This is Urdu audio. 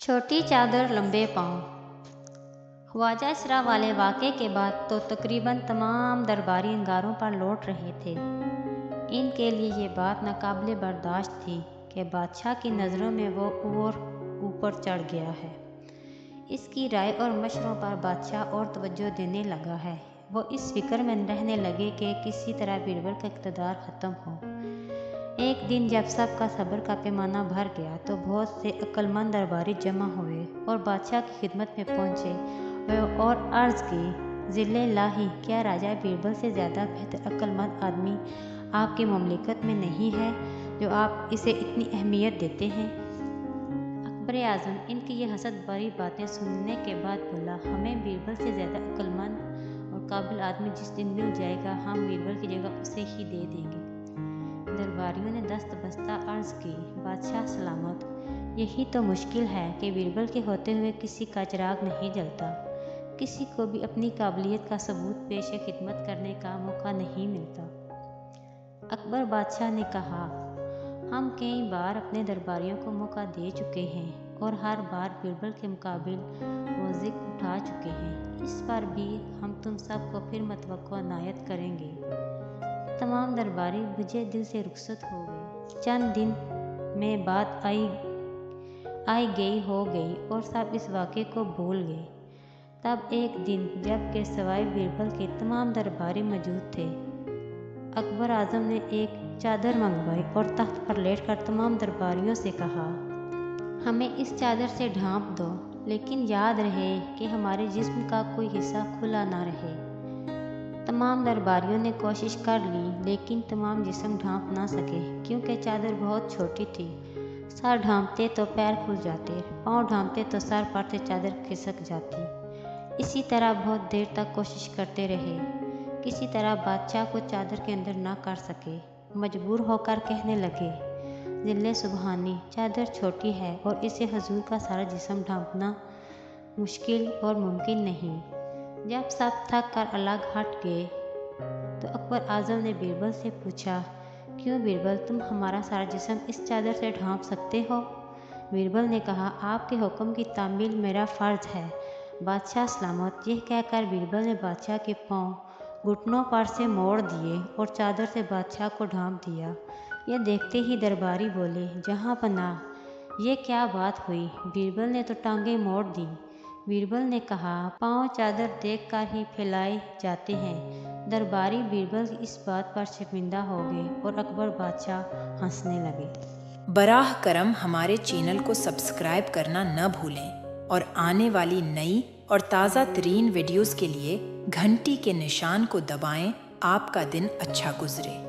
چھوٹی چادر لمبے پاؤں۔ خواجہ اسرا والے واقعے کے بعد تو تقریباً تمام درباری انگاروں پر لوٹ رہے تھے۔ ان کے لیے یہ بات ناقابل برداشت تھی کہ بادشاہ کی نظروں میں وہ اور اوپر چڑھ گیا ہے۔ اس کی رائے اور مشوروں پر بادشاہ اور توجہ دینے لگا ہے۔ وہ اس فکر میں رہنے لگے کہ کسی طرح بیربل کا اقتدار ختم ہو۔ ایک دن جب سب کا صبر کا پیمانہ بھر گیا تو بہت سے عقل مند درباری جمع ہوئے اور بادشاہ کی خدمت میں پہنچے اور عرض کی، ذل الہی، کیا راجہ بیربل سے زیادہ بہتر عقل مند آدمی آپ کی مملکت میں نہیں ہے جو آپ اسے اتنی اہمیت دیتے ہیں؟ اکبر اعظم ان کی یہ حسد بھری باتیں سننے کے بعد بولا، ہمیں بیربل سے زیادہ عقل مند اور قابل آدمی جس دن مل جائے گا ہم بیربل کی جگہ اسے ہی دے دیں گے۔ درباریوں نے دست بستہ عرض کی، بادشاہ سلامت، یہی تو مشکل ہے کہ بیربل کے ہوتے ہوئے کسی کا چراغ نہیں جلتا، کسی کو بھی اپنی قابلیت کا ثبوت پیش خدمت کرنے کا موقع نہیں ملتا۔ اکبر بادشاہ نے کہا، ہم کئی بار اپنے درباریوں کو موقع دے چکے ہیں اور ہر بار بیربل کے مقابل وہ ذکر اٹھا چکے ہیں، اس بار بھی ہم تم سب کو پھر متوقع عنایت کریں گے۔ تمام درباری بجھے دل سے رخصت ہو گئے۔ چند دن میں بات آئی گئی ہو گئی اور سب اس واقعے کو بھول گئے۔ تب ایک دن جب کہ سوائے بیربل کے تمام درباری موجود تھے، اکبر اعظم نے ایک چادر منگوائی اور تخت پر لیٹ کر تمام درباریوں سے کہا، ہمیں اس چادر سے ڈھانپ دو، لیکن یاد رہے کہ ہمارے جسم کا کوئی حصہ کھلا نہ رہے۔ تمام درباریوں نے کوشش کر لی لیکن تمام جسم ڈھانپ نہ سکے کیونکہ چادر بہت چھوٹی تھی۔ سر ڈھانپتے تو پیر کھل جاتے، پاؤں ڈھانپتے تو سر پر سے چادر کھسک جاتی۔ اسی طرح بہت دیر تک کوشش کرتے رہے، کسی طرح بادشاہ کو چادر کے اندر نہ کر سکے۔ مجبور ہو کر کہنے لگے، ذل سبحانی، چادر چھوٹی ہے اور اسے حضور کا سارا جسم ڈھانپنا مشکل اور ممکن نہیں۔ جب سب تھک کر الگ ہٹ گئے تو اکبر اعظم نے بیربل سے پوچھا، کیوں بیربل، تم ہمارا سارا جسم اس چادر سے ڈھانپ سکتے ہو؟ بیربل نے کہا، آپ کے حکم کی تعمیل میرا فرض ہے، بادشاہ سلامت۔ یہ کہہ کر بیربل نے بادشاہ کے پاؤں گھٹنوں پر سے موڑ دیے اور چادر سے بادشاہ کو ڈھانپ دیا۔ یہ دیکھتے ہی درباری بولے، جہاں پناہ، یہ کیا بات ہوئی؟ بیربل نے تو ٹانگیں موڑ دی۔ بیربل نے کہا، پاؤں چادر دیکھ کر ہی پھیلائے جاتے ہیں۔ درباری بیربل کی اس بات پر شرمندہ ہو گئے اور اکبر بادشاہ ہنسنے لگے۔ براہ کرم ہمارے چینل کو سبسکرائب کرنا نہ بھولیں اور آنے والی نئی اور تازہ ترین ویڈیوز کے لیے گھنٹی کے نشان کو دبائیں۔ آپ کا دن اچھا گزرے۔